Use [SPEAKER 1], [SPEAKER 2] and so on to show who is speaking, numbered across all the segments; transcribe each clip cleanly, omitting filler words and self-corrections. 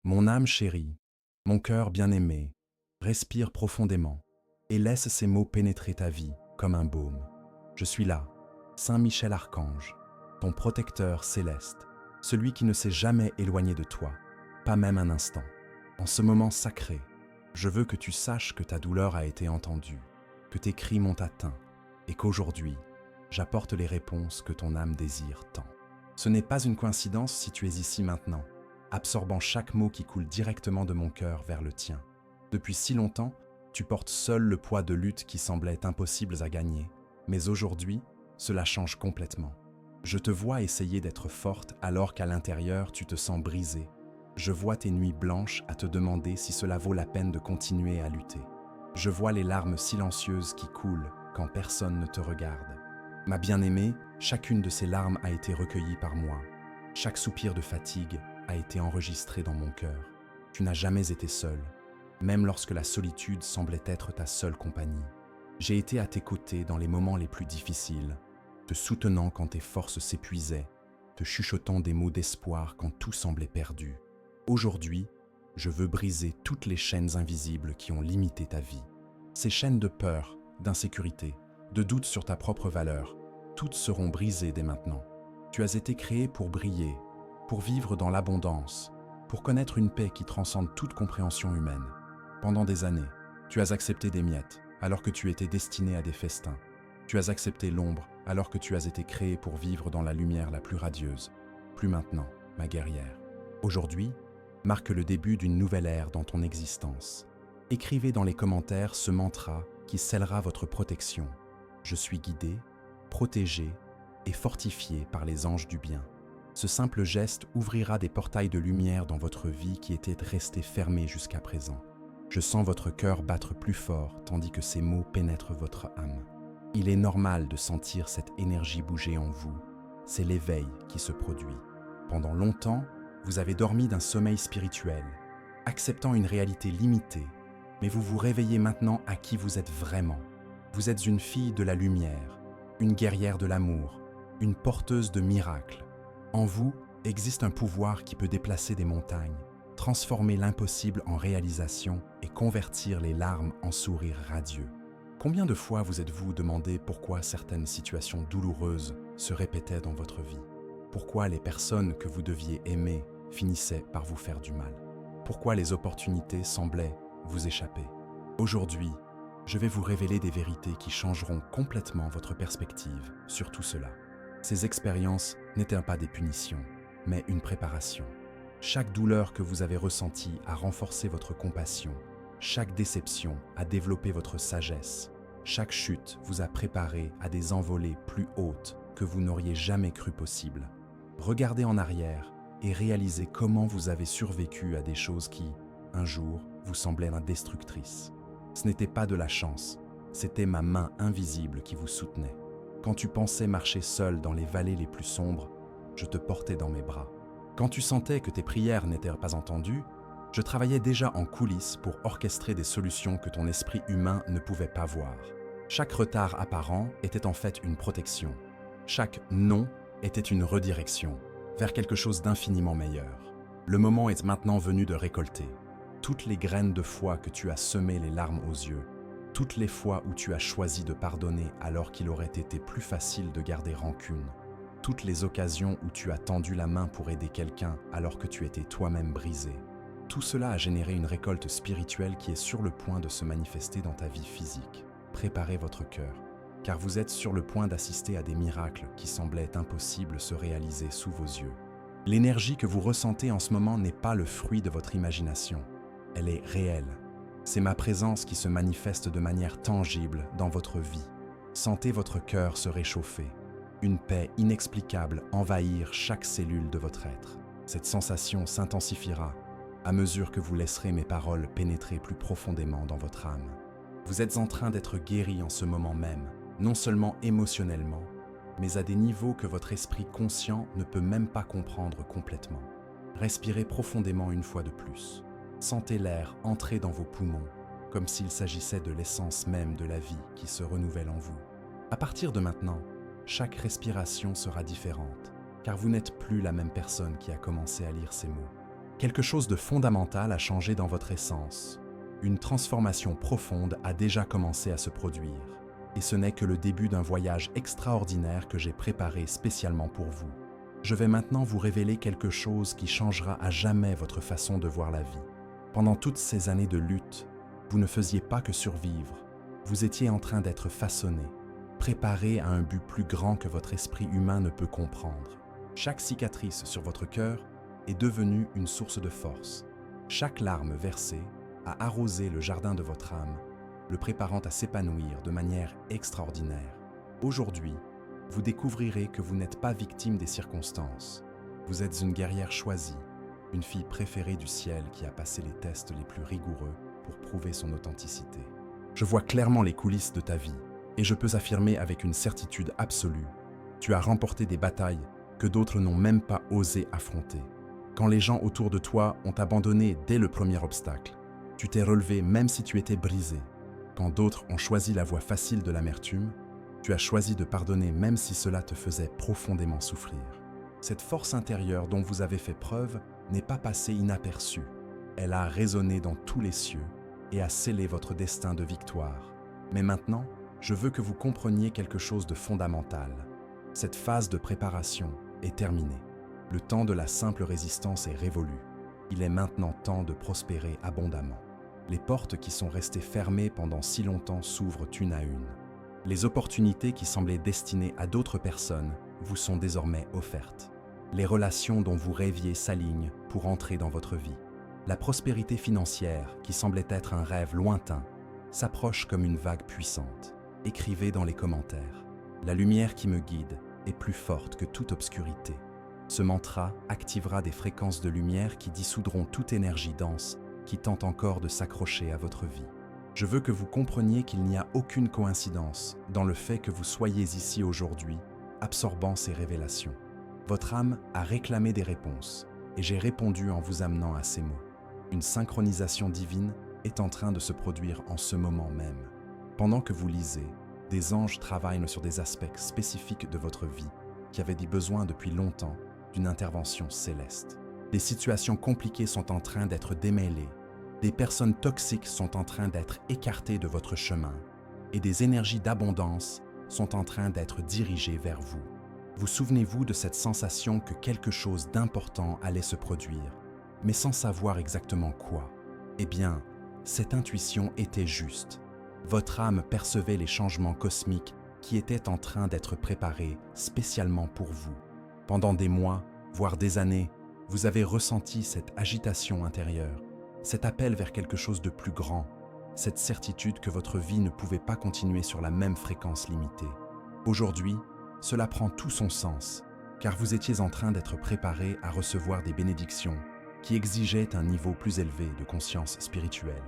[SPEAKER 1] Mon âme chérie, mon cœur bien-aimé, respire profondément et laisse ces mots pénétrer ta vie comme un baume. Je suis là, Saint Michel Archange, ton protecteur céleste, celui qui ne s'est jamais éloigné de toi, pas même un instant. En ce moment sacré, je veux que tu saches que ta douleur a été entendue, que tes cris m'ont atteint et qu'aujourd'hui, j'apporte les réponses que ton âme désire tant. Ce n'est pas une coïncidence si tu es ici maintenant, absorbant chaque mot qui coule directement de mon cœur vers le tien. Depuis si longtemps, tu portes seul le poids de luttes qui semblaient impossibles à gagner, mais aujourd'hui, cela change complètement. Je te vois essayer d'être forte alors qu'à l'intérieur, tu te sens brisée. Je vois tes nuits blanches à te demander si cela vaut la peine de continuer à lutter. Je vois les larmes silencieuses qui coulent quand personne ne te regarde. Ma bien-aimée, chacune de ces larmes a été recueillie par moi. Chaque soupir de fatigue a été enregistré dans mon cœur. Tu n'as jamais été seule, même lorsque la solitude semblait être ta seule compagnie. J'ai été à tes côtés dans les moments les plus difficiles, te soutenant quand tes forces s'épuisaient, te chuchotant des mots d'espoir quand tout semblait perdu. Aujourd'hui, je veux briser toutes les chaînes invisibles qui ont limité ta vie. Ces chaînes de peur, d'insécurité, de doute sur ta propre valeur, toutes seront brisées dès maintenant. Tu as été créé pour briller, pour vivre dans l'abondance, pour connaître une paix qui transcende toute compréhension humaine. Pendant des années, tu as accepté des miettes alors que tu étais destiné à des festins. Tu as accepté l'ombre alors que tu as été créé pour vivre dans la lumière la plus radieuse. Plus maintenant, ma guerrière. Aujourd'hui, marque le début d'une nouvelle ère dans ton existence. Écrivez dans les commentaires ce mantra qui scellera votre protection. Je suis guidé, protégé et fortifié par les anges du bien. Ce simple geste ouvrira des portails de lumière dans votre vie qui étaient restés fermés jusqu'à présent. Je sens votre cœur battre plus fort tandis que ces mots pénètrent votre âme. Il est normal de sentir cette énergie bouger en vous. C'est l'éveil qui se produit. Pendant longtemps, vous avez dormi d'un sommeil spirituel, acceptant une réalité limitée, mais vous vous réveillez maintenant à qui vous êtes vraiment. Vous êtes une fille de la lumière, une guerrière de l'amour, une porteuse de miracles. En vous existe un pouvoir qui peut déplacer des montagnes, transformer l'impossible en réalisation et convertir les larmes en sourires radieux. Combien de fois vous êtes-vous demandé pourquoi certaines situations douloureuses se répétaient dans votre vie? Pourquoi les personnes que vous deviez aimer finissaient par vous faire du mal? Pourquoi les opportunités semblaient vous échapper? Aujourd'hui, je vais vous révéler des vérités qui changeront complètement votre perspective sur tout cela. Ces expériences n'étaient pas des punitions, mais une préparation. Chaque douleur que vous avez ressentie a renforcé votre compassion. Chaque déception a développé votre sagesse. Chaque chute vous a préparé à des envolées plus hautes que vous n'auriez jamais cru possible. Regardez en arrière et réalisez comment vous avez survécu à des choses qui, un jour, vous semblaient indestructrices. Ce n'était pas de la chance, c'était ma main invisible qui vous soutenait. Quand tu pensais marcher seul dans les vallées les plus sombres, je te portais dans mes bras. Quand tu sentais que tes prières n'étaient pas entendues, je travaillais déjà en coulisses pour orchestrer des solutions que ton esprit humain ne pouvait pas voir. Chaque retard apparent était en fait une protection. Chaque non était une redirection vers quelque chose d'infiniment meilleur. Le moment est maintenant venu de récolter toutes les graines de foi que tu as semées les larmes aux yeux, toutes les fois où tu as choisi de pardonner alors qu'il aurait été plus facile de garder rancune, toutes les occasions où tu as tendu la main pour aider quelqu'un alors que tu étais toi-même brisé. Tout cela a généré une récolte spirituelle qui est sur le point de se manifester dans ta vie physique. Préparez votre cœur, car vous êtes sur le point d'assister à des miracles qui semblaient impossibles se réaliser sous vos yeux. L'énergie que vous ressentez en ce moment n'est pas le fruit de votre imagination, elle est réelle. C'est ma présence qui se manifeste de manière tangible dans votre vie. Sentez votre cœur se réchauffer, une paix inexplicable envahir chaque cellule de votre être. Cette sensation s'intensifiera à mesure que vous laisserez mes paroles pénétrer plus profondément dans votre âme. Vous êtes en train d'être guéri en ce moment même, non seulement émotionnellement, mais à des niveaux que votre esprit conscient ne peut même pas comprendre complètement. Respirez profondément une fois de plus. Sentez l'air entrer dans vos poumons, comme s'il s'agissait de l'essence même de la vie qui se renouvelle en vous. À partir de maintenant, chaque respiration sera différente, car vous n'êtes plus la même personne qui a commencé à lire ces mots. Quelque chose de fondamental a changé dans votre essence. Une transformation profonde a déjà commencé à se produire. Et ce n'est que le début d'un voyage extraordinaire que j'ai préparé spécialement pour vous. Je vais maintenant vous révéler quelque chose qui changera à jamais votre façon de voir la vie. Pendant toutes ces années de lutte, vous ne faisiez pas que survivre. Vous étiez en train d'être façonné, préparé à un but plus grand que votre esprit humain ne peut comprendre. Chaque cicatrice sur votre cœur est devenue une source de force. Chaque larme versée a arrosé le jardin de votre âme, le préparant à s'épanouir de manière extraordinaire. Aujourd'hui, vous découvrirez que vous n'êtes pas victime des circonstances. Vous êtes une guerrière choisie, une fille préférée du ciel qui a passé les tests les plus rigoureux pour prouver son authenticité. Je vois clairement les coulisses de ta vie et je peux affirmer avec une certitude absolue, tu as remporté des batailles que d'autres n'ont même pas osé affronter. Quand les gens autour de toi ont abandonné dès le premier obstacle, tu t'es relevé même si tu étais brisé. Quand d'autres ont choisi la voie facile de l'amertume, tu as choisi de pardonner même si cela te faisait profondément souffrir. Cette force intérieure dont vous avez fait preuve n'est pas passée inaperçue. Elle a résonné dans tous les cieux et a scellé votre destin de victoire. Mais maintenant, je veux que vous compreniez quelque chose de fondamental. Cette phase de préparation est terminée. Le temps de la simple résistance est révolu. Il est maintenant temps de prospérer abondamment. Les portes qui sont restées fermées pendant si longtemps s'ouvrent une à une. Les opportunités qui semblaient destinées à d'autres personnes vous sont désormais offertes. Les relations dont vous rêviez s'alignent pour entrer dans votre vie. La prospérité financière, qui semblait être un rêve lointain, s'approche comme une vague puissante. Écrivez dans les commentaires. La lumière qui me guide est plus forte que toute obscurité. Ce mantra activera des fréquences de lumière qui dissoudront toute énergie dense qui tente encore de s'accrocher à votre vie. Je veux que vous compreniez qu'il n'y a aucune coïncidence dans le fait que vous soyez ici aujourd'hui, absorbant ces révélations. Votre âme a réclamé des réponses, et j'ai répondu en vous amenant à ces mots. Une synchronisation divine est en train de se produire en ce moment même. Pendant que vous lisez, des anges travaillent sur des aspects spécifiques de votre vie qui avaient des besoins depuis longtemps d'une intervention céleste. Des situations compliquées sont en train d'être démêlées. Des personnes toxiques sont en train d'être écartées de votre chemin et des énergies d'abondance sont en train d'être dirigées vers vous. Vous souvenez-vous de cette sensation que quelque chose d'important allait se produire, mais sans savoir exactement quoi? Eh bien, cette intuition était juste. Votre âme percevait les changements cosmiques qui étaient en train d'être préparés spécialement pour vous. Pendant des mois, voire des années, vous avez ressenti cette agitation intérieure, cet appel vers quelque chose de plus grand, cette certitude que votre vie ne pouvait pas continuer sur la même fréquence limitée. Aujourd'hui, cela prend tout son sens, car vous étiez en train d'être préparé à recevoir des bénédictions qui exigeaient un niveau plus élevé de conscience spirituelle.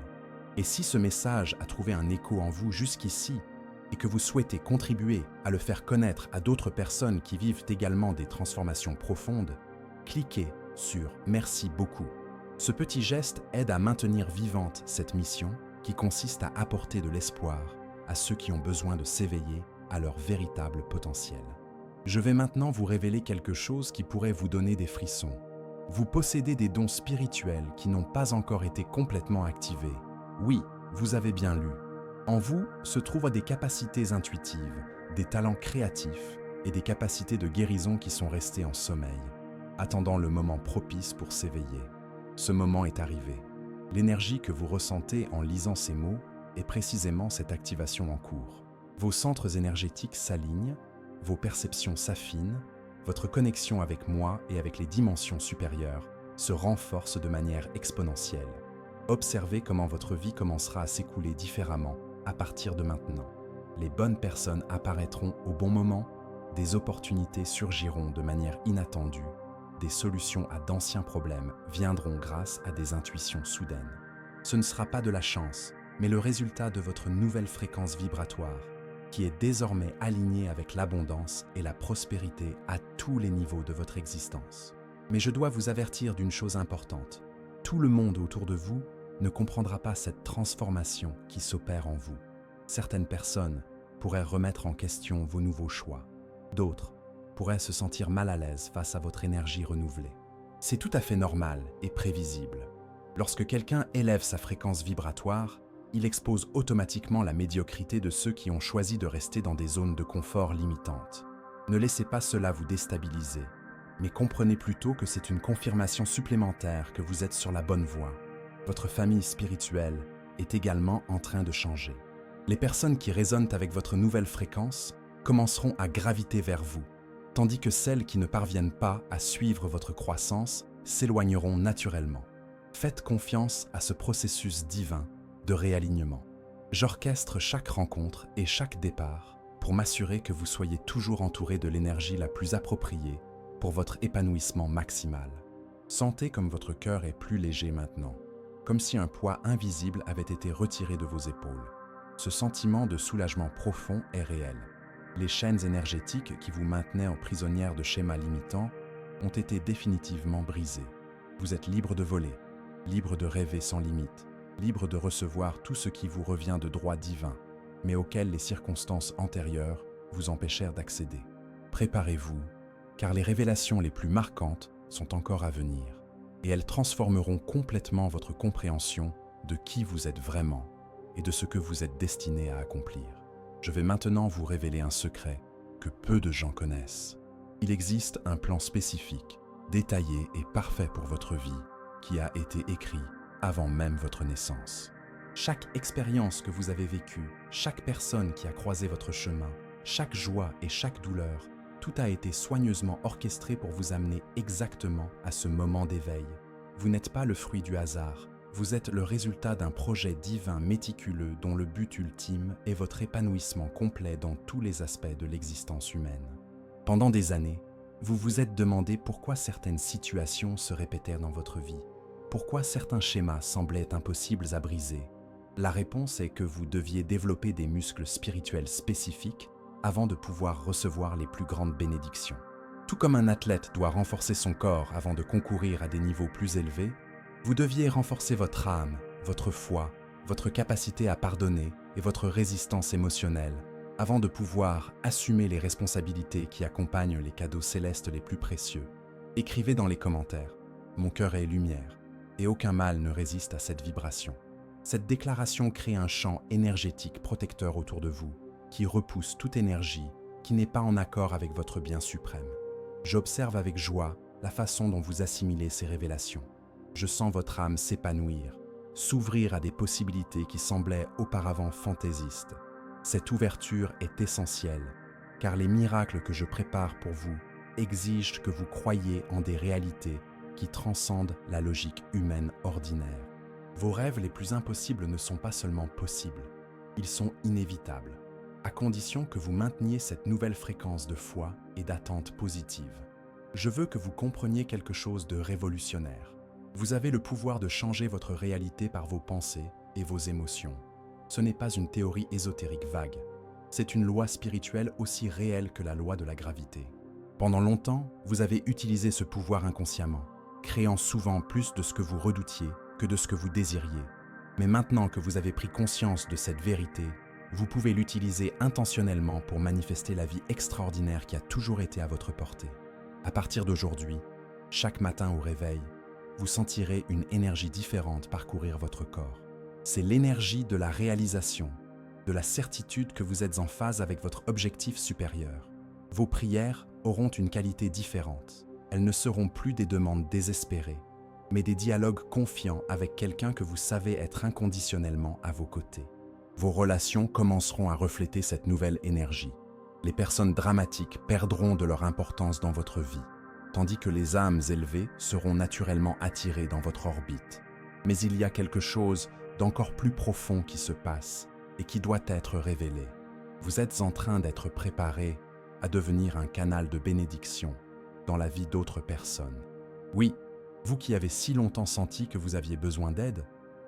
[SPEAKER 1] Et si ce message a trouvé un écho en vous jusqu'ici, et que vous souhaitez contribuer à le faire connaître à d'autres personnes qui vivent également des transformations profondes, cliquez sur « Merci beaucoup ». Ce petit geste aide à maintenir vivante cette mission qui consiste à apporter de l'espoir à ceux qui ont besoin de s'éveiller à leur véritable potentiel. Je vais maintenant vous révéler quelque chose qui pourrait vous donner des frissons. Vous possédez des dons spirituels qui n'ont pas encore été complètement activés. Oui, vous avez bien lu. En vous se trouvent des capacités intuitives, des talents créatifs et des capacités de guérison qui sont restés en sommeil, attendant le moment propice pour s'éveiller. Ce moment est arrivé. L'énergie que vous ressentez en lisant ces mots est précisément cette activation en cours. Vos centres énergétiques s'alignent, vos perceptions s'affinent, votre connexion avec moi et avec les dimensions supérieures se renforce de manière exponentielle. Observez comment votre vie commencera à s'écouler différemment à partir de maintenant. Les bonnes personnes apparaîtront au bon moment, des opportunités surgiront de manière inattendue, des solutions à d'anciens problèmes viendront grâce à des intuitions soudaines. Ce ne sera pas de la chance, mais le résultat de votre nouvelle fréquence vibratoire, qui est désormais alignée avec l'abondance et la prospérité à tous les niveaux de votre existence. Mais je dois vous avertir d'une chose importante. Tout le monde autour de vous ne comprendra pas cette transformation qui s'opère en vous. Certaines personnes pourraient remettre en question vos nouveaux choix. D'autres pourraient se sentir mal à l'aise face à votre énergie renouvelée. C'est tout à fait normal et prévisible. Lorsque quelqu'un élève sa fréquence vibratoire, il expose automatiquement la médiocrité de ceux qui ont choisi de rester dans des zones de confort limitantes. Ne laissez pas cela vous déstabiliser, mais comprenez plutôt que c'est une confirmation supplémentaire que vous êtes sur la bonne voie. Votre famille spirituelle est également en train de changer. Les personnes qui résonnent avec votre nouvelle fréquence commenceront à graviter vers vous, tandis que celles qui ne parviennent pas à suivre votre croissance s'éloigneront naturellement. Faites confiance à ce processus divin de réalignement. J'orchestre chaque rencontre et chaque départ pour m'assurer que vous soyez toujours entouré de l'énergie la plus appropriée pour votre épanouissement maximal. Sentez comme votre cœur est plus léger maintenant, comme si un poids invisible avait été retiré de vos épaules. Ce sentiment de soulagement profond est réel. Les chaînes énergétiques qui vous maintenaient en prisonnière de schémas limitants ont été définitivement brisées. Vous êtes libre de voler, libre de rêver sans limite, libre de recevoir tout ce qui vous revient de droit divin, mais auquel les circonstances antérieures vous empêchèrent d'accéder. Préparez-vous, car les révélations les plus marquantes sont encore à venir, et elles transformeront complètement votre compréhension de qui vous êtes vraiment et de ce que vous êtes destiné à accomplir. Je vais maintenant vous révéler un secret que peu de gens connaissent. Il existe un plan spécifique, détaillé et parfait pour votre vie, qui a été écrit avant même votre naissance. Chaque expérience que vous avez vécue, chaque personne qui a croisé votre chemin, chaque joie et chaque douleur, tout a été soigneusement orchestré pour vous amener exactement à ce moment d'éveil. Vous n'êtes pas le fruit du hasard, vous êtes le résultat d'un projet divin méticuleux dont le but ultime est votre épanouissement complet dans tous les aspects de l'existence humaine. Pendant des années, vous vous êtes demandé pourquoi certaines situations se répétèrent dans votre vie, pourquoi certains schémas semblaient impossibles à briser. La réponse est que vous deviez développer des muscles spirituels spécifiques avant de pouvoir recevoir les plus grandes bénédictions. Tout comme un athlète doit renforcer son corps avant de concourir à des niveaux plus élevés, vous deviez renforcer votre âme, votre foi, votre capacité à pardonner et votre résistance émotionnelle avant de pouvoir assumer les responsabilités qui accompagnent les cadeaux célestes les plus précieux. Écrivez dans les commentaires « Mon cœur est lumière » et aucun mal ne résiste à cette vibration. Cette déclaration crée un champ énergétique protecteur autour de vous qui repousse toute énergie qui n'est pas en accord avec votre bien suprême. J'observe avec joie la façon dont vous assimilez ces révélations. Je sens votre âme s'épanouir, s'ouvrir à des possibilités qui semblaient auparavant fantaisistes. Cette ouverture est essentielle, car les miracles que je prépare pour vous exigent que vous croyiez en des réalités qui transcendent la logique humaine ordinaire. Vos rêves les plus impossibles ne sont pas seulement possibles, ils sont inévitables, à condition que vous mainteniez cette nouvelle fréquence de foi et d'attente positive. Je veux que vous compreniez quelque chose de révolutionnaire. Vous avez le pouvoir de changer votre réalité par vos pensées et vos émotions. Ce n'est pas une théorie ésotérique vague, c'est une loi spirituelle aussi réelle que la loi de la gravité. Pendant longtemps, vous avez utilisé ce pouvoir inconsciemment, créant souvent plus de ce que vous redoutiez que de ce que vous désiriez. Mais maintenant que vous avez pris conscience de cette vérité, vous pouvez l'utiliser intentionnellement pour manifester la vie extraordinaire qui a toujours été à votre portée. À partir d'aujourd'hui, chaque matin au réveil, vous sentirez une énergie différente parcourir votre corps. C'est l'énergie de la réalisation, de la certitude que vous êtes en phase avec votre objectif supérieur. Vos prières auront une qualité différente. Elles ne seront plus des demandes désespérées, mais des dialogues confiants avec quelqu'un que vous savez être inconditionnellement à vos côtés. Vos relations commenceront à refléter cette nouvelle énergie. Les personnes dramatiques perdront de leur importance dans votre vie, tandis que les âmes élevées seront naturellement attirées dans votre orbite. Mais il y a quelque chose d'encore plus profond qui se passe et qui doit être révélé. Vous êtes en train d'être préparé à devenir un canal de bénédiction dans la vie d'autres personnes. Oui, vous qui avez si longtemps senti que vous aviez besoin d'aide,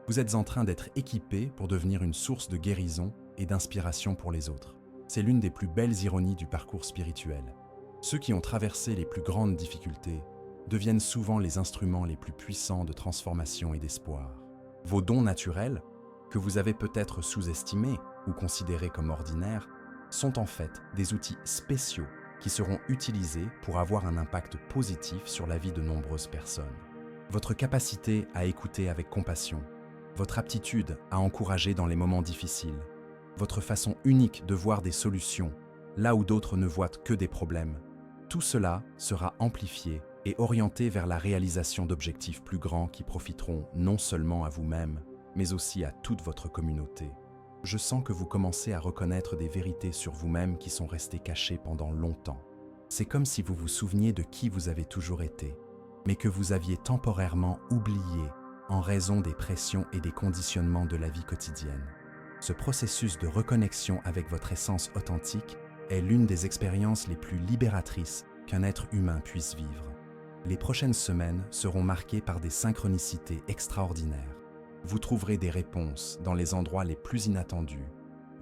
[SPEAKER 1] vous êtes en train d'être équipé pour devenir une source de guérison et d'inspiration pour les autres. C'est l'une des plus belles ironies du parcours spirituel. Ceux qui ont traversé les plus grandes difficultés deviennent souvent les instruments les plus puissants de transformation et d'espoir. Vos dons naturels, que vous avez peut-être sous-estimés ou considérés comme ordinaires, sont en fait des outils spéciaux qui seront utilisés pour avoir un impact positif sur la vie de nombreuses personnes. Votre capacité à écouter avec compassion, votre aptitude à encourager dans les moments difficiles, votre façon unique de voir des solutions là où d'autres ne voient que des problèmes, tout cela sera amplifié et orienté vers la réalisation d'objectifs plus grands qui profiteront non seulement à vous-même, mais aussi à toute votre communauté. Je sens que vous commencez à reconnaître des vérités sur vous-même qui sont restées cachées pendant longtemps. C'est comme si vous vous souveniez de qui vous avez toujours été, mais que vous aviez temporairement oublié en raison des pressions et des conditionnements de la vie quotidienne. Ce processus de reconnexion avec votre essence authentique est l'une des expériences les plus libératrices qu'un être humain puisse vivre. Les prochaines semaines seront marquées par des synchronicités extraordinaires. Vous trouverez des réponses dans les endroits les plus inattendus.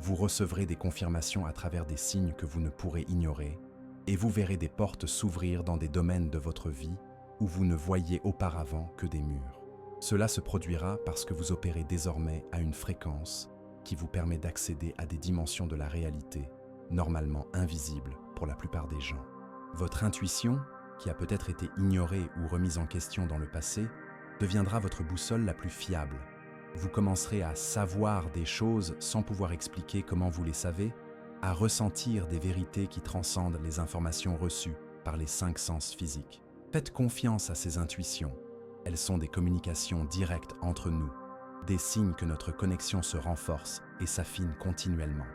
[SPEAKER 1] Vous recevrez des confirmations à travers des signes que vous ne pourrez ignorer, et vous verrez des portes s'ouvrir dans des domaines de votre vie où vous ne voyiez auparavant que des murs. Cela se produira parce que vous opérez désormais à une fréquence qui vous permet d'accéder à des dimensions de la réalité normalement invisibles pour la plupart des gens. Votre intuition, qui a peut-être été ignorée ou remise en question dans le passé, deviendra votre boussole la plus fiable. Vous commencerez à savoir des choses sans pouvoir expliquer comment vous les savez, à ressentir des vérités qui transcendent les informations reçues par les 5 sens physiques. Faites confiance à ces intuitions. Elles sont des communications directes entre nous, des signes que notre connexion se renforce et s'affine continuellement.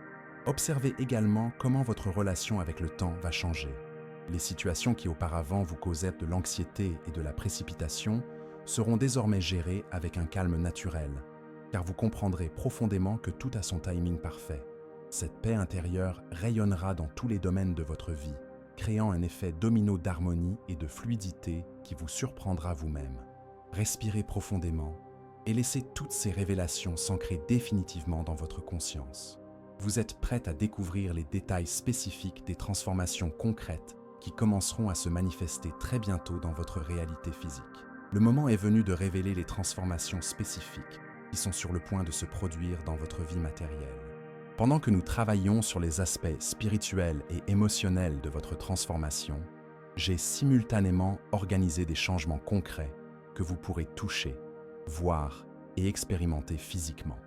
[SPEAKER 1] Observez également comment votre relation avec le temps va changer. Les situations qui auparavant vous causaient de l'anxiété et de la précipitation seront désormais gérées avec un calme naturel, car vous comprendrez profondément que tout a son timing parfait. Cette paix intérieure rayonnera dans tous les domaines de votre vie, créant un effet domino d'harmonie et de fluidité qui vous surprendra vous-même. Respirez profondément et laissez toutes ces révélations s'ancrer définitivement dans votre conscience. Vous êtes prête à découvrir les détails spécifiques des transformations concrètes qui commenceront à se manifester très bientôt dans votre réalité physique. Le moment est venu de révéler les transformations spécifiques qui sont sur le point de se produire dans votre vie matérielle. Pendant que nous travaillons sur les aspects spirituels et émotionnels de votre transformation, j'ai simultanément organisé des changements concrets que vous pourrez toucher, voir et expérimenter physiquement.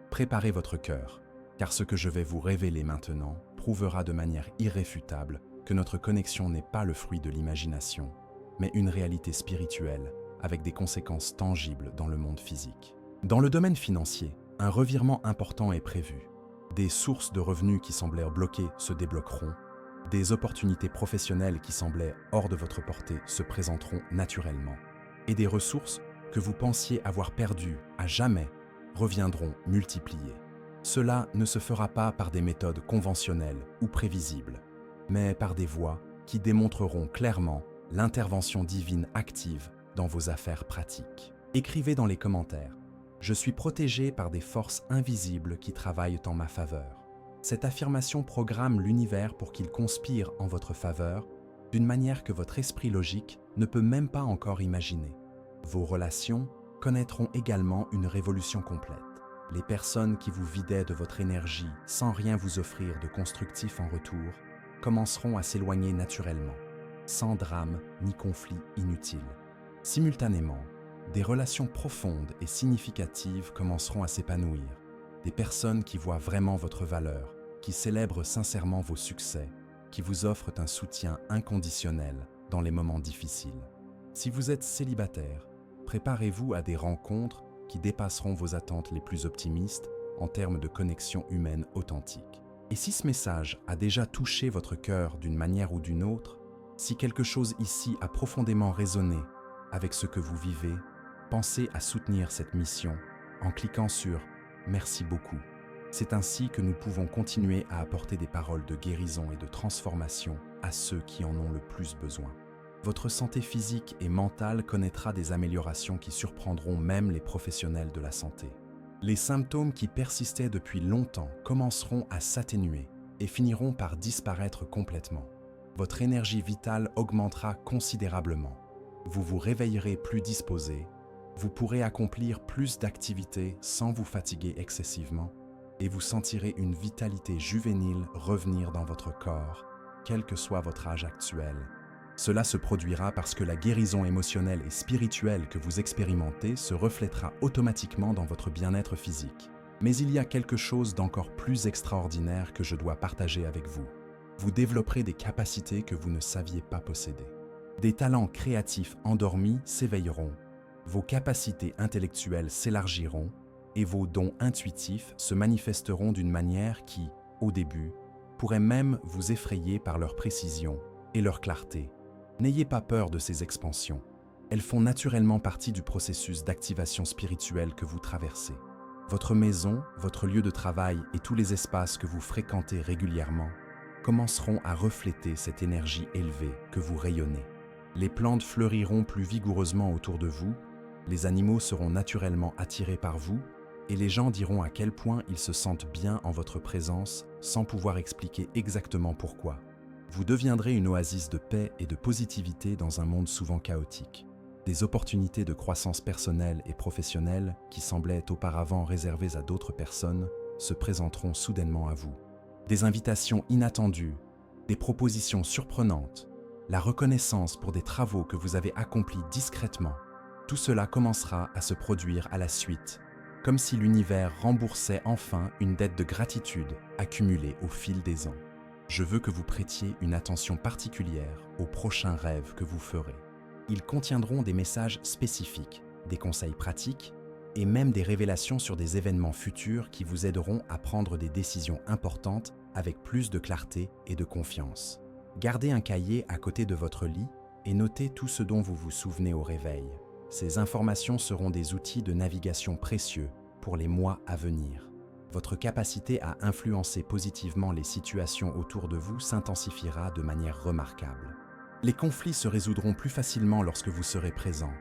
[SPEAKER 1] Préparez votre cœur, car ce que je vais vous révéler maintenant prouvera de manière irréfutable que notre connexion n'est pas le fruit de l'imagination, mais une réalité spirituelle avec des conséquences tangibles dans le monde physique. Dans le domaine financier, un revirement important est prévu. Des sources de revenus qui semblaient bloquées se débloqueront, des opportunités professionnelles qui semblaient hors de votre portée se présenteront naturellement, et des ressources que vous pensiez avoir perdues à jamais reviendront multipliées. Cela ne se fera pas par des méthodes conventionnelles ou prévisibles, mais par des voies qui démontreront clairement l'intervention divine active dans vos affaires pratiques. Écrivez dans les commentaires « Je suis protégé par des forces invisibles qui travaillent en ma faveur ». Cette affirmation programme l'univers pour qu'il conspire en votre faveur d'une manière que votre esprit logique ne peut même pas encore imaginer. Vos relations connaîtront également une révolution complète. Les personnes qui vous vidaient de votre énergie sans rien vous offrir de constructif en retour commenceront à s'éloigner naturellement, sans drame ni conflit inutile. Simultanément, des relations profondes et significatives commenceront à s'épanouir. Des personnes qui voient vraiment votre valeur, qui célèbrent sincèrement vos succès, qui vous offrent un soutien inconditionnel dans les moments difficiles. Si vous êtes célibataire, préparez-vous à des rencontres qui dépasseront vos attentes les plus optimistes en termes de connexion humaine authentique. Et si ce message a déjà touché votre cœur d'une manière ou d'une autre, si quelque chose ici a profondément résonné avec ce que vous vivez, pensez à soutenir cette mission en cliquant sur « Merci beaucoup ». C'est ainsi que nous pouvons continuer à apporter des paroles de guérison et de transformation à ceux qui en ont le plus besoin. Votre santé physique et mentale connaîtra des améliorations qui surprendront même les professionnels de la santé. Les symptômes qui persistaient depuis longtemps commenceront à s'atténuer et finiront par disparaître complètement. Votre énergie vitale augmentera considérablement. Vous vous réveillerez plus disposé, vous pourrez accomplir plus d'activités sans vous fatiguer excessivement et vous sentirez une vitalité juvénile revenir dans votre corps quel que soit votre âge actuel. Cela se produira parce que la guérison émotionnelle et spirituelle que vous expérimentez se reflètera automatiquement dans votre bien-être physique. Mais il y a quelque chose d'encore plus extraordinaire que je dois partager avec vous. Vous développerez des capacités que vous ne saviez pas posséder. Des talents créatifs endormis s'éveilleront, vos capacités intellectuelles s'élargiront et vos dons intuitifs se manifesteront d'une manière qui, au début, pourrait même vous effrayer par leur précision et leur clarté. N'ayez pas peur de ces expansions. Elles font naturellement partie du processus d'activation spirituelle que vous traversez. Votre maison, votre lieu de travail et tous les espaces que vous fréquentez régulièrement commenceront à refléter cette énergie élevée que vous rayonnez. Les plantes fleuriront plus vigoureusement autour de vous, les animaux seront naturellement attirés par vous et les gens diront à quel point ils se sentent bien en votre présence sans pouvoir expliquer exactement pourquoi. Vous deviendrez une oasis de paix et de positivité dans un monde souvent chaotique. Des opportunités de croissance personnelle et professionnelle qui semblaient auparavant réservées à d'autres personnes se présenteront soudainement à vous. Des invitations inattendues, des propositions surprenantes, la reconnaissance pour des travaux que vous avez accomplis discrètement, tout cela commencera à se produire à la suite, comme si l'univers remboursait enfin une dette de gratitude accumulée au fil des ans. Je veux que vous prêtiez une attention particulière aux prochains rêves que vous ferez. Ils contiendront des messages spécifiques, des conseils pratiques et même des révélations sur des événements futurs qui vous aideront à prendre des décisions importantes avec plus de clarté et de confiance. Gardez un cahier à côté de votre lit et notez tout ce dont vous vous souvenez au réveil. Ces informations seront des outils de navigation précieux pour les mois à venir. Votre capacité à influencer positivement les situations autour de vous s'intensifiera de manière remarquable. Les conflits se résoudront plus facilement lorsque vous serez présent.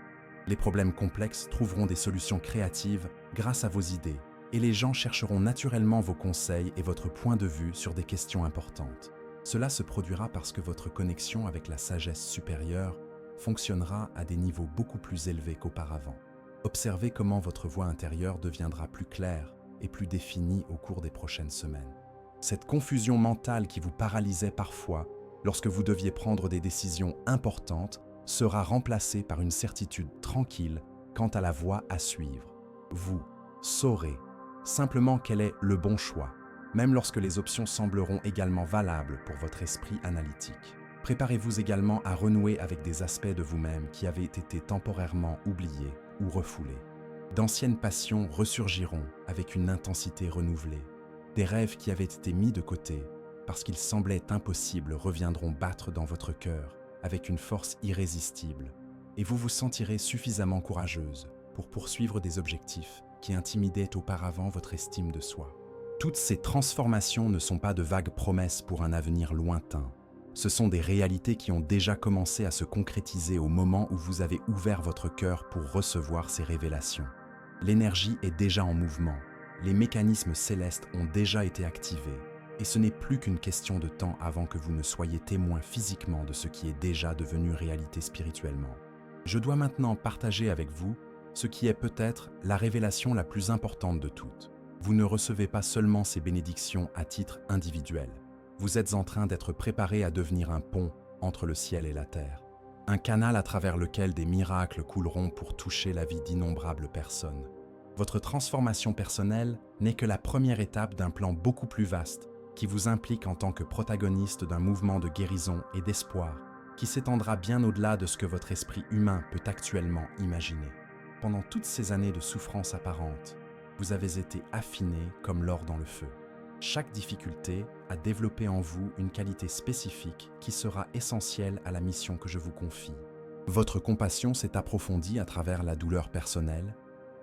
[SPEAKER 1] Les problèmes complexes trouveront des solutions créatives grâce à vos idées, et les gens chercheront naturellement vos conseils et votre point de vue sur des questions importantes. Cela se produira parce que votre connexion avec la sagesse supérieure fonctionnera à des niveaux beaucoup plus élevés qu'auparavant. Observez comment votre voix intérieure deviendra plus claire et plus définie au cours des prochaines semaines. Cette confusion mentale qui vous paralysait parfois lorsque vous deviez prendre des décisions importantes sera remplacée par une certitude tranquille quant à la voie à suivre. Vous saurez simplement quel est le bon choix, même lorsque les options sembleront également valables pour votre esprit analytique. Préparez-vous également à renouer avec des aspects de vous-même qui avaient été temporairement oubliés ou refoulés. D'anciennes passions ressurgiront avec une intensité renouvelée. Des rêves qui avaient été mis de côté parce qu'ils semblaient impossibles reviendront battre dans votre cœur avec une force irrésistible et vous vous sentirez suffisamment courageuse pour poursuivre des objectifs qui intimidaient auparavant votre estime de soi. Toutes ces transformations ne sont pas de vagues promesses pour un avenir lointain. Ce sont des réalités qui ont déjà commencé à se concrétiser au moment où vous avez ouvert votre cœur pour recevoir ces révélations. L'énergie est déjà en mouvement, les mécanismes célestes ont déjà été activés, et ce n'est plus qu'une question de temps avant que vous ne soyez témoin physiquement de ce qui est déjà devenu réalité spirituellement. Je dois maintenant partager avec vous ce qui est peut-être la révélation la plus importante de toutes. Vous ne recevez pas seulement ces bénédictions à titre individuel. Vous êtes en train d'être préparé à devenir un pont entre le ciel et la terre. Un canal à travers lequel des miracles couleront pour toucher la vie d'innombrables personnes. Votre transformation personnelle n'est que la première étape d'un plan beaucoup plus vaste qui vous implique en tant que protagoniste d'un mouvement de guérison et d'espoir qui s'étendra bien au-delà de ce que votre esprit humain peut actuellement imaginer. Pendant toutes ces années de souffrance apparente, vous avez été affiné comme l'or dans le feu. Chaque difficulté a développé en vous une qualité spécifique qui sera essentielle à la mission que je vous confie. Votre compassion s'est approfondie à travers la douleur personnelle,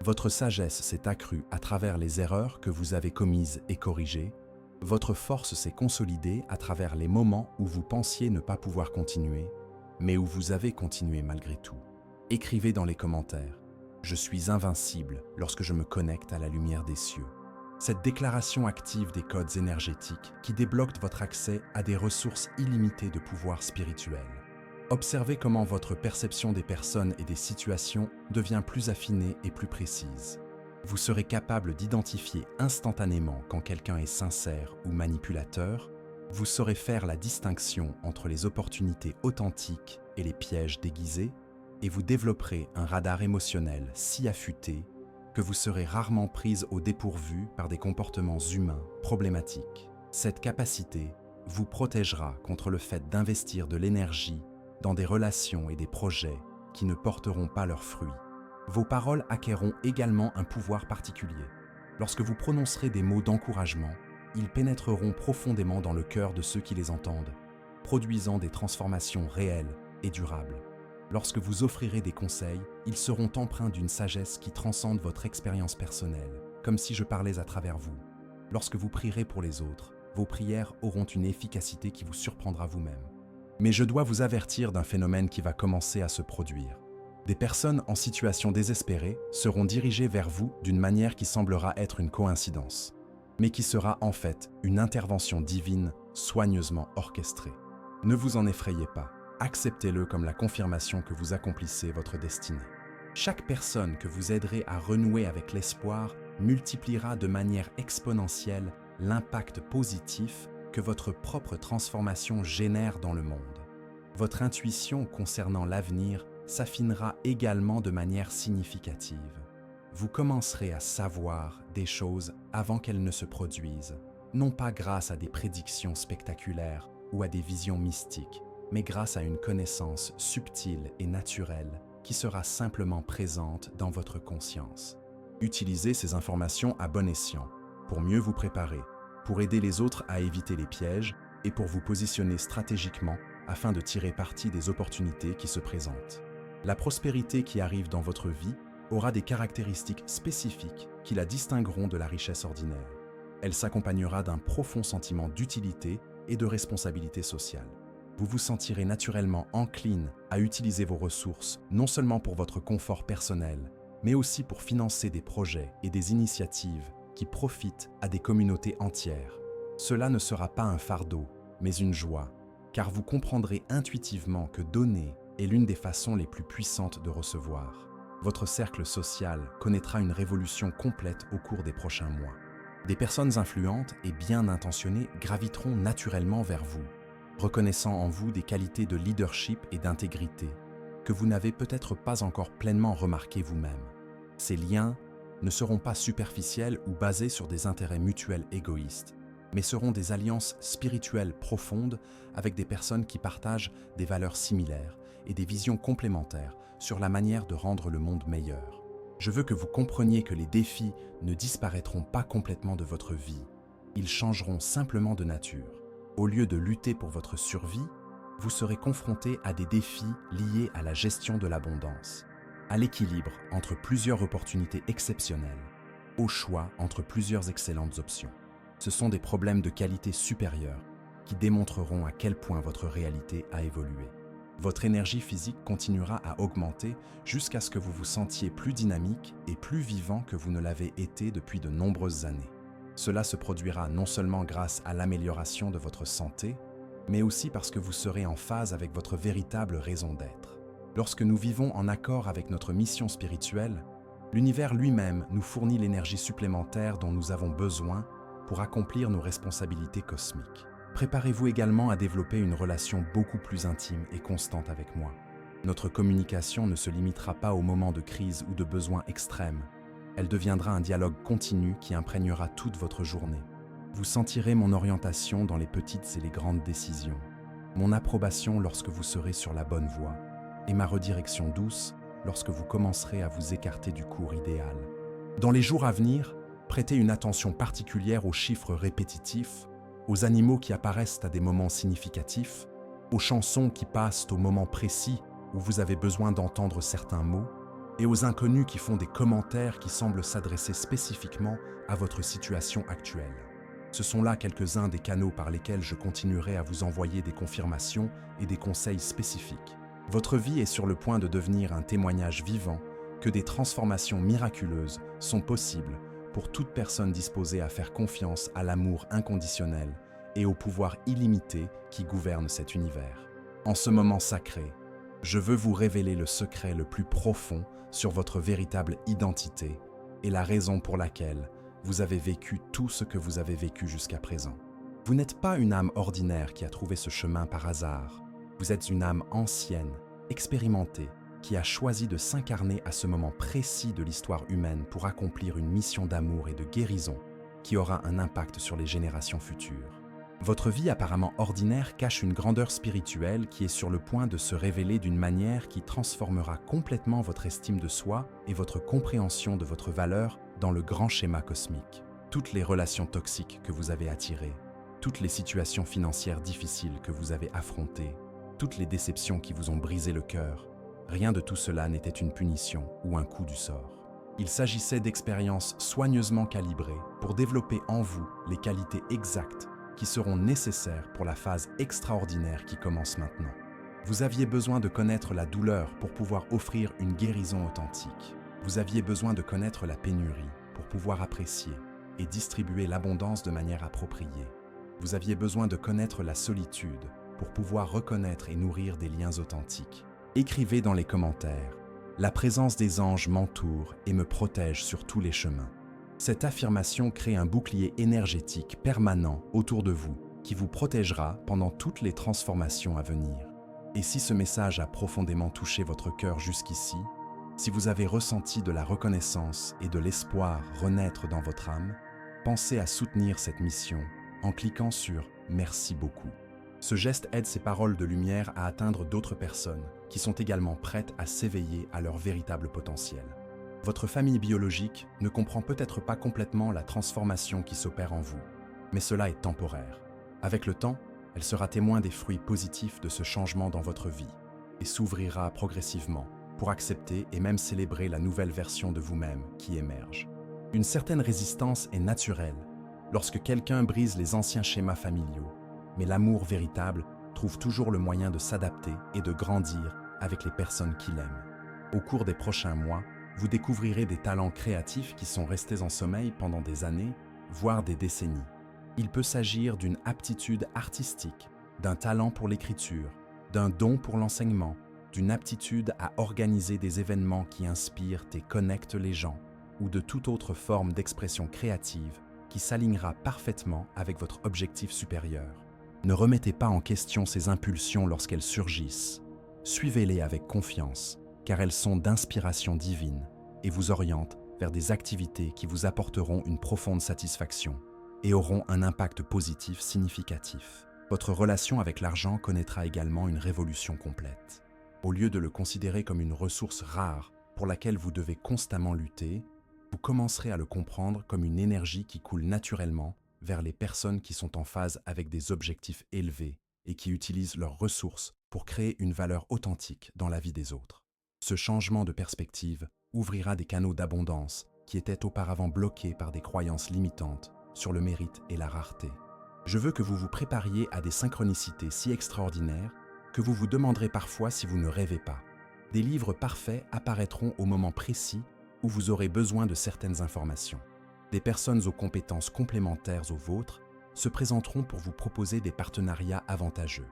[SPEAKER 1] votre sagesse s'est accrue à travers les erreurs que vous avez commises et corrigées, votre force s'est consolidée à travers les moments où vous pensiez ne pas pouvoir continuer, mais où vous avez continué malgré tout. Écrivez dans les commentaires « Je suis invincible lorsque je me connecte à la lumière des cieux ». Cette déclaration active des codes énergétiques qui débloquent votre accès à des ressources illimitées de pouvoir spirituel. Observez comment votre perception des personnes et des situations devient plus affinée et plus précise. Vous serez capable d'identifier instantanément quand quelqu'un est sincère ou manipulateur, Vous saurez faire la distinction entre les opportunités authentiques et les pièges déguisés, et vous développerez un radar émotionnel si affûté que vous serez rarement prise au dépourvu par des comportements humains problématiques. Cette capacité vous protégera contre le fait d'investir de l'énergie dans des relations et des projets qui ne porteront pas leurs fruits. Vos paroles acquerront également un pouvoir particulier. Lorsque vous prononcerez des mots d'encouragement, ils pénétreront profondément dans le cœur de ceux qui les entendent, produisant des transformations réelles et durables. Lorsque vous offrirez des conseils, ils seront empreints d'une sagesse qui transcende votre expérience personnelle, comme si je parlais à travers vous. Lorsque vous prierez pour les autres, vos prières auront une efficacité qui vous surprendra vous-même. Mais je dois vous avertir d'un phénomène qui va commencer à se produire. Des personnes en situation désespérée seront dirigées vers vous d'une manière qui semblera être une coïncidence, mais qui sera en fait une intervention divine soigneusement orchestrée. Ne vous en effrayez pas, acceptez-le comme la confirmation que vous accomplissez votre destinée. Chaque personne que vous aiderez à renouer avec l'espoir multipliera de manière exponentielle l'impact positif que votre propre transformation génère dans le monde. Votre intuition concernant l'avenir s'affinera également de manière significative. Vous commencerez à savoir des choses avant qu'elles ne se produisent, non pas grâce à des prédictions spectaculaires ou à des visions mystiques, mais grâce à une connaissance subtile et naturelle qui sera simplement présente dans votre conscience. Utilisez ces informations à bon escient, pour mieux vous préparer, pour aider les autres à éviter les pièges et pour vous positionner stratégiquement afin de tirer parti des opportunités qui se présentent. La prospérité qui arrive dans votre vie aura des caractéristiques spécifiques qui la distingueront de la richesse ordinaire. Elle s'accompagnera d'un profond sentiment d'utilité et de responsabilité sociale. Vous vous sentirez naturellement encline à utiliser vos ressources non seulement pour votre confort personnel, mais aussi pour financer des projets et des initiatives qui profitent à des communautés entières. Cela ne sera pas un fardeau, mais une joie, car vous comprendrez intuitivement que donner est l'une des façons les plus puissantes de recevoir. Votre cercle social connaîtra une révolution complète au cours des prochains mois. Des personnes influentes et bien intentionnées graviteront naturellement vers vous, reconnaissant en vous des qualités de leadership et d'intégrité que vous n'avez peut-être pas encore pleinement remarquées vous-même. Ces liens ne seront pas superficiels ou basés sur des intérêts mutuels égoïstes, mais seront des alliances spirituelles profondes avec des personnes qui partagent des valeurs similaires et des visions complémentaires sur la manière de rendre le monde meilleur. Je veux que vous compreniez que les défis ne disparaîtront pas complètement de votre vie, ils changeront simplement de nature. Au lieu de lutter pour votre survie, vous serez confronté à des défis liés à la gestion de l'abondance, à l'équilibre entre plusieurs opportunités exceptionnelles, au choix entre plusieurs excellentes options. Ce sont des problèmes de qualité supérieure qui démontreront à quel point votre réalité a évolué. Votre énergie physique continuera à augmenter jusqu'à ce que vous vous sentiez plus dynamique et plus vivant que vous ne l'avez été depuis de nombreuses années. Cela se produira non seulement grâce à l'amélioration de votre santé, mais aussi parce que vous serez en phase avec votre véritable raison d'être. Lorsque nous vivons en accord avec notre mission spirituelle, l'univers lui-même nous fournit l'énergie supplémentaire dont nous avons besoin pour accomplir nos responsabilités cosmiques. Préparez-vous également à développer une relation beaucoup plus intime et constante avec moi. Notre communication ne se limitera pas aux moments de crise ou de besoins extrêmes. Elle deviendra un dialogue continu qui imprégnera toute votre journée. Vous sentirez mon orientation dans les petites et les grandes décisions, mon approbation lorsque vous serez sur la bonne voie, et ma redirection douce lorsque vous commencerez à vous écarter du cours idéal. Dans les jours à venir, prêtez une attention particulière aux chiffres répétitifs, aux animaux qui apparaissent à des moments significatifs, aux chansons qui passent au moment précis où vous avez besoin d'entendre certains mots, et aux inconnus qui font des commentaires qui semblent s'adresser spécifiquement à votre situation actuelle. Ce sont là quelques-uns des canaux par lesquels je continuerai à vous envoyer des confirmations et des conseils spécifiques. Votre vie est sur le point de devenir un témoignage vivant que des transformations miraculeuses sont possibles pour toute personne disposée à faire confiance à l'amour inconditionnel et au pouvoir illimité qui gouverne cet univers. En ce moment sacré, je veux vous révéler le secret le plus profond sur votre véritable identité et la raison pour laquelle vous avez vécu tout ce que vous avez vécu jusqu'à présent. Vous n'êtes pas une âme ordinaire qui a trouvé ce chemin par hasard. Vous êtes une âme ancienne, expérimentée, qui a choisi de s'incarner à ce moment précis de l'histoire humaine pour accomplir une mission d'amour et de guérison qui aura un impact sur les générations futures. Votre vie apparemment ordinaire cache une grandeur spirituelle qui est sur le point de se révéler d'une manière qui transformera complètement votre estime de soi et votre compréhension de votre valeur dans le grand schéma cosmique. Toutes les relations toxiques que vous avez attirées, toutes les situations financières difficiles que vous avez affrontées, toutes les déceptions qui vous ont brisé le cœur, rien de tout cela n'était une punition ou un coup du sort. Il s'agissait d'expériences soigneusement calibrées pour développer en vous les qualités exactes qui seront nécessaires pour la phase extraordinaire qui commence maintenant. Vous aviez besoin de connaître la douleur pour pouvoir offrir une guérison authentique. Vous aviez besoin de connaître la pénurie pour pouvoir apprécier et distribuer l'abondance de manière appropriée. Vous aviez besoin de connaître la solitude pour pouvoir reconnaître et nourrir des liens authentiques. Écrivez dans les commentaires « La présence des anges m'entoure et me protège sur tous les chemins ». Cette affirmation crée un bouclier énergétique permanent autour de vous qui vous protégera pendant toutes les transformations à venir. Et si ce message a profondément touché votre cœur jusqu'ici, si vous avez ressenti de la reconnaissance et de l'espoir renaître dans votre âme, pensez à soutenir cette mission en cliquant sur « Merci beaucoup ». Ce geste aide ces paroles de lumière à atteindre d'autres personnes qui sont également prêtes à s'éveiller à leur véritable potentiel. Votre famille biologique ne comprend peut-être pas complètement la transformation qui s'opère en vous, mais cela est temporaire. Avec le temps, elle sera témoin des fruits positifs de ce changement dans votre vie et s'ouvrira progressivement pour accepter et même célébrer la nouvelle version de vous-même qui émerge. Une certaine résistance est naturelle lorsque quelqu'un brise les anciens schémas familiaux, mais l'amour véritable trouve toujours le moyen de s'adapter et de grandir avec les personnes qu'il aime. Au cours des prochains mois, vous découvrirez des talents créatifs qui sont restés en sommeil pendant des années, voire des décennies. Il peut s'agir d'une aptitude artistique, d'un talent pour l'écriture, d'un don pour l'enseignement, d'une aptitude à organiser des événements qui inspirent et connectent les gens, ou de toute autre forme d'expression créative qui s'alignera parfaitement avec votre objectif supérieur. Ne remettez pas en question ces impulsions lorsqu'elles surgissent. Suivez-les avec confiance, car elles sont d'inspiration divine et vous orientent vers des activités qui vous apporteront une profonde satisfaction et auront un impact positif significatif. Votre relation avec l'argent connaîtra également une révolution complète. Au lieu de le considérer comme une ressource rare pour laquelle vous devez constamment lutter, vous commencerez à le comprendre comme une énergie qui coule naturellement vers les personnes qui sont en phase avec des objectifs élevés et qui utilisent leurs ressources pour créer une valeur authentique dans la vie des autres. Ce changement de perspective ouvrira des canaux d'abondance qui étaient auparavant bloqués par des croyances limitantes sur le mérite et la rareté. Je veux que vous vous prépariez à des synchronicités si extraordinaires que vous vous demanderez parfois si vous ne rêvez pas. Des livres parfaits apparaîtront au moment précis où vous aurez besoin de certaines informations. Des personnes aux compétences complémentaires aux vôtres se présenteront pour vous proposer des partenariats avantageux.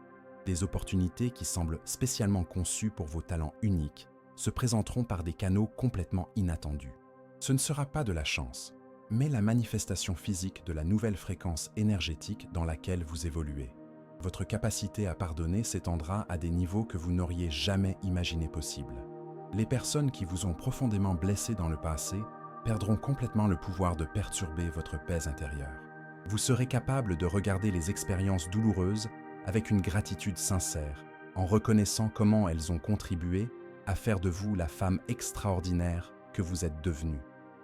[SPEAKER 1] Des opportunités qui semblent spécialement conçues pour vos talents uniques se présenteront par des canaux complètement inattendus. Ce ne sera pas de la chance, mais la manifestation physique de la nouvelle fréquence énergétique dans laquelle vous évoluez. Votre capacité à pardonner s'étendra à des niveaux que vous n'auriez jamais imaginé possibles. Les personnes qui vous ont profondément blessé dans le passé perdront complètement le pouvoir de perturber votre paix intérieure. Vous serez capable de regarder les expériences douloureuses avec une gratitude sincère, en reconnaissant comment elles ont contribué à faire de vous la femme extraordinaire que vous êtes devenue.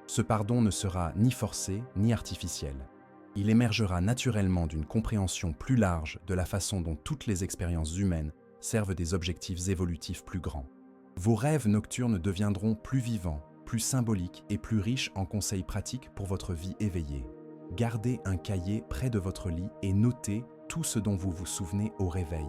[SPEAKER 1] Ce pardon ne sera ni forcé ni artificiel. Il émergera naturellement d'une compréhension plus large de la façon dont toutes les expériences humaines servent des objectifs évolutifs plus grands. Vos rêves nocturnes deviendront plus vivants, plus symboliques et plus riches en conseils pratiques pour votre vie éveillée. Gardez un cahier près de votre lit et notez tout ce dont vous vous souvenez au réveil.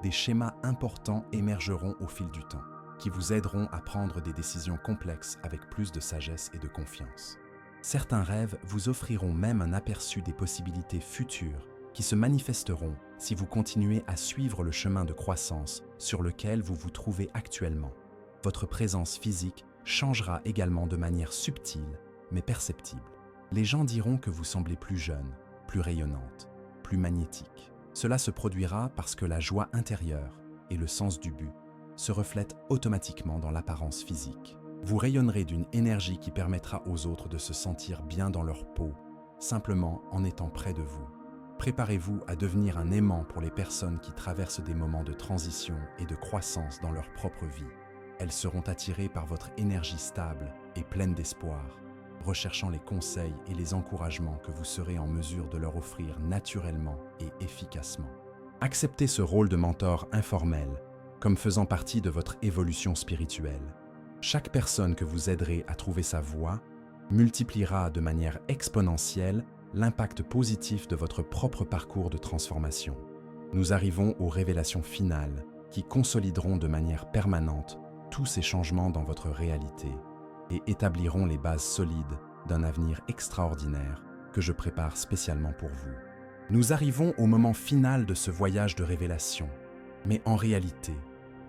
[SPEAKER 1] Des schémas importants émergeront au fil du temps, qui vous aideront à prendre des décisions complexes avec plus de sagesse et de confiance. Certains rêves vous offriront même un aperçu des possibilités futures qui se manifesteront si vous continuez à suivre le chemin de croissance sur lequel vous vous trouvez actuellement. Votre présence physique changera également de manière subtile mais perceptible. Les gens diront que vous semblez plus jeune, plus rayonnante, plus magnétique. Cela se produira parce que la joie intérieure et le sens du but se reflètent automatiquement dans l'apparence physique. Vous rayonnerez d'une énergie qui permettra aux autres de se sentir bien dans leur peau, simplement en étant près de vous. Préparez-vous à devenir un aimant pour les personnes qui traversent des moments de transition et de croissance dans leur propre vie. Elles seront attirées par votre énergie stable et pleine d'espoir, recherchant les conseils et les encouragements que vous serez en mesure de leur offrir naturellement et efficacement. Acceptez ce rôle de mentor informel comme faisant partie de votre évolution spirituelle. Chaque personne que vous aiderez à trouver sa voie multipliera de manière exponentielle l'impact positif de votre propre parcours de transformation. Nous arrivons aux révélations finales qui consolideront de manière permanente tous ces changements dans votre réalité et établiront les bases solides d'un avenir extraordinaire que je prépare spécialement pour vous. Nous arrivons au moment final de ce voyage de révélation, mais en réalité,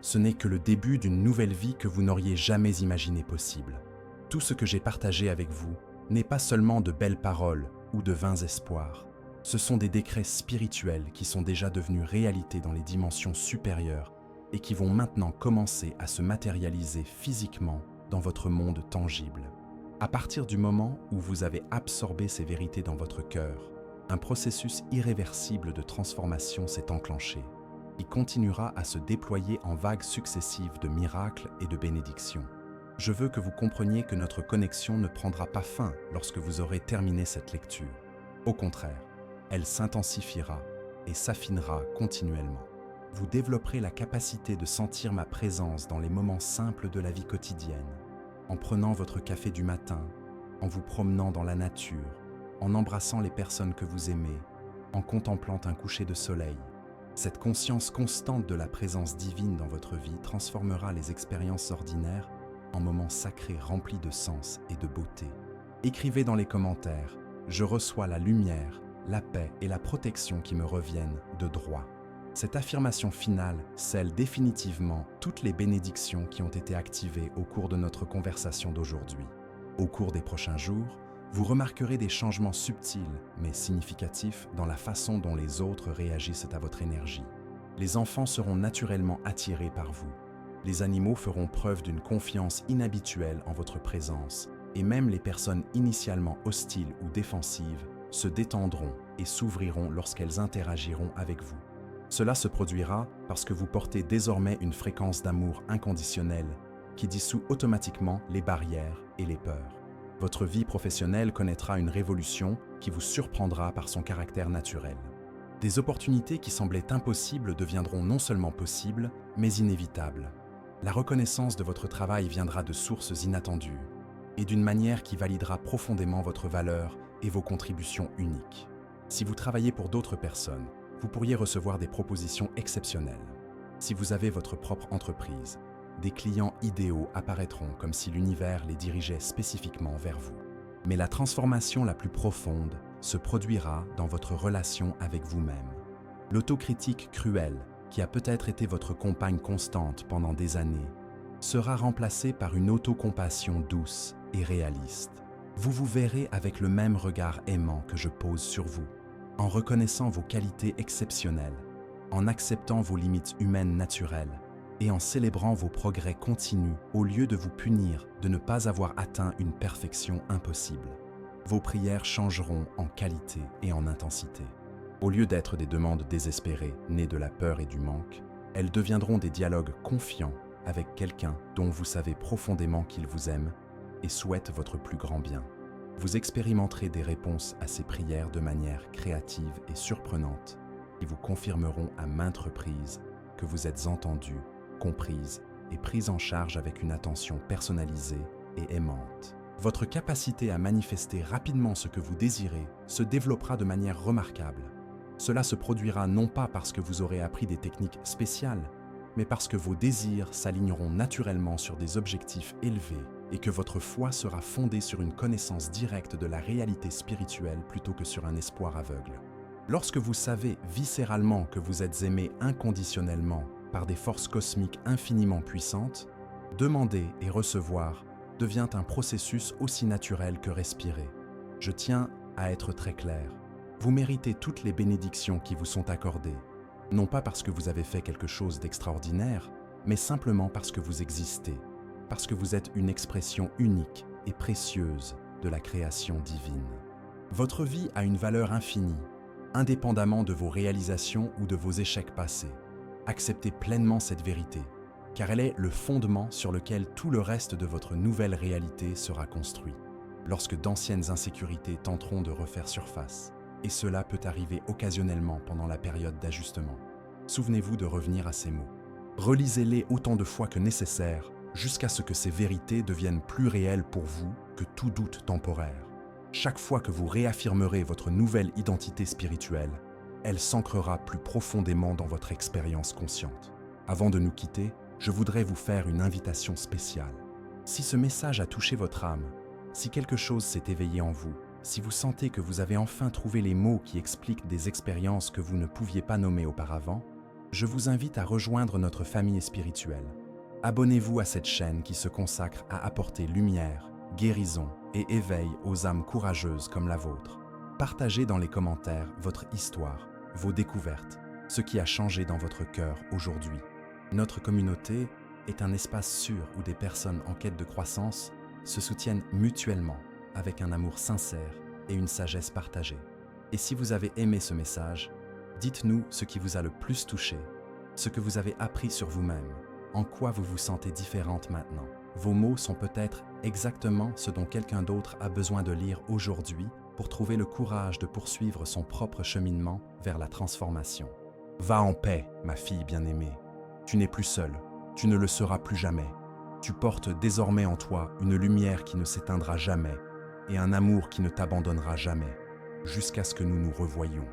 [SPEAKER 1] ce n'est que le début d'une nouvelle vie que vous n'auriez jamais imaginé possible. Tout ce que j'ai partagé avec vous n'est pas seulement de belles paroles ou de vains espoirs. Ce sont des décrets spirituels qui sont déjà devenus réalité dans les dimensions supérieures et qui vont maintenant commencer à se matérialiser physiquement dans votre monde tangible. À partir du moment où vous avez absorbé ces vérités dans votre cœur, un processus irréversible de transformation s'est enclenché. Il continuera à se déployer en vagues successives de miracles et de bénédictions. Je veux que vous compreniez que notre connexion ne prendra pas fin lorsque vous aurez terminé cette lecture. Au contraire, elle s'intensifiera et s'affinera continuellement. Vous développerez la capacité de sentir ma présence dans les moments simples de la vie quotidienne, en prenant votre café du matin, en vous promenant dans la nature, en embrassant les personnes que vous aimez, en contemplant un coucher de soleil. Cette conscience constante de la présence divine dans votre vie transformera les expériences ordinaires en moments sacrés remplis de sens et de beauté. Écrivez dans les commentaires « Je reçois la lumière, la paix et la protection qui me reviennent de droit ». Cette affirmation finale scelle définitivement toutes les bénédictions qui ont été activées au cours de notre conversation d'aujourd'hui. Au cours des prochains jours, vous remarquerez des changements subtils mais significatifs dans la façon dont les autres réagissent à votre énergie. Les enfants seront naturellement attirés par vous. Les animaux feront preuve d'une confiance inhabituelle en votre présence, et même les personnes initialement hostiles ou défensives se détendront et s'ouvriront lorsqu'elles interagiront avec vous. Cela se produira parce que vous portez désormais une fréquence d'amour inconditionnel qui dissout automatiquement les barrières et les peurs. Votre vie professionnelle connaîtra une révolution qui vous surprendra par son caractère naturel. Des opportunités qui semblaient impossibles deviendront non seulement possibles, mais inévitables. La reconnaissance de votre travail viendra de sources inattendues et d'une manière qui validera profondément votre valeur et vos contributions uniques. Si vous travaillez pour d'autres personnes, vous pourriez recevoir des propositions exceptionnelles. Si vous avez votre propre entreprise, des clients idéaux apparaîtront comme si l'univers les dirigeait spécifiquement vers vous. Mais la transformation la plus profonde se produira dans votre relation avec vous-même. L'autocritique cruelle, qui a peut-être été votre compagne constante pendant des années, sera remplacée par une autocompassion douce et réaliste. Vous vous verrez avec le même regard aimant que je pose sur vous, en reconnaissant vos qualités exceptionnelles, en acceptant vos limites humaines naturelles et en célébrant vos progrès continus au lieu de vous punir de ne pas avoir atteint une perfection impossible. Vos prières changeront en qualité et en intensité. Au lieu d'être des demandes désespérées nées de la peur et du manque, elles deviendront des dialogues confiants avec quelqu'un dont vous savez profondément qu'il vous aime et souhaite votre plus grand bien. Vous expérimenterez des réponses à ces prières de manière créative et surprenante qui vous confirmeront à maintes reprises que vous êtes entendu, comprise et prise en charge avec une attention personnalisée et aimante. Votre capacité à manifester rapidement ce que vous désirez se développera de manière remarquable. Cela se produira non pas parce que vous aurez appris des techniques spéciales, mais parce que vos désirs s'aligneront naturellement sur des objectifs élevés et que votre foi sera fondée sur une connaissance directe de la réalité spirituelle plutôt que sur un espoir aveugle. Lorsque vous savez viscéralement que vous êtes aimé inconditionnellement par des forces cosmiques infiniment puissantes, demander et recevoir devient un processus aussi naturel que respirer. Je tiens à être très clair. Vous méritez toutes les bénédictions qui vous sont accordées, non pas parce que vous avez fait quelque chose d'extraordinaire, mais simplement parce que vous existez, parce que vous êtes une expression unique et précieuse de la création divine. Votre vie a une valeur infinie, indépendamment de vos réalisations ou de vos échecs passés. Acceptez pleinement cette vérité, car elle est le fondement sur lequel tout le reste de votre nouvelle réalité sera construit, lorsque d'anciennes insécurités tenteront de refaire surface. Et cela peut arriver occasionnellement pendant la période d'ajustement. Souvenez-vous de revenir à ces mots. Relisez-les autant de fois que nécessaire, jusqu'à ce que ces vérités deviennent plus réelles pour vous que tout doute temporaire. Chaque fois que vous réaffirmerez votre nouvelle identité spirituelle, elle s'ancrera plus profondément dans votre expérience consciente. Avant de nous quitter, je voudrais vous faire une invitation spéciale. Si ce message a touché votre âme, si quelque chose s'est éveillé en vous, si vous sentez que vous avez enfin trouvé les mots qui expliquent des expériences que vous ne pouviez pas nommer auparavant, je vous invite à rejoindre notre famille spirituelle. Abonnez-vous à cette chaîne qui se consacre à apporter lumière, guérison et éveil aux âmes courageuses comme la vôtre. Partagez dans les commentaires votre histoire, vos découvertes, ce qui a changé dans votre cœur aujourd'hui. Notre communauté est un espace sûr où des personnes en quête de croissance se soutiennent mutuellement avec un amour sincère et une sagesse partagée. Et si vous avez aimé ce message, dites-nous ce qui vous a le plus touché, ce que vous avez appris sur vous-même, en quoi vous vous sentez différente maintenant. Vos mots sont peut-être exactement ce dont quelqu'un d'autre a besoin de lire aujourd'hui pour trouver le courage de poursuivre son propre cheminement vers la transformation. Va en paix, ma fille bien-aimée. Tu n'es plus seule, tu ne le seras plus jamais. Tu portes désormais en toi une lumière qui ne s'éteindra jamais et un amour qui ne t'abandonnera jamais, jusqu'à ce que nous nous revoyions.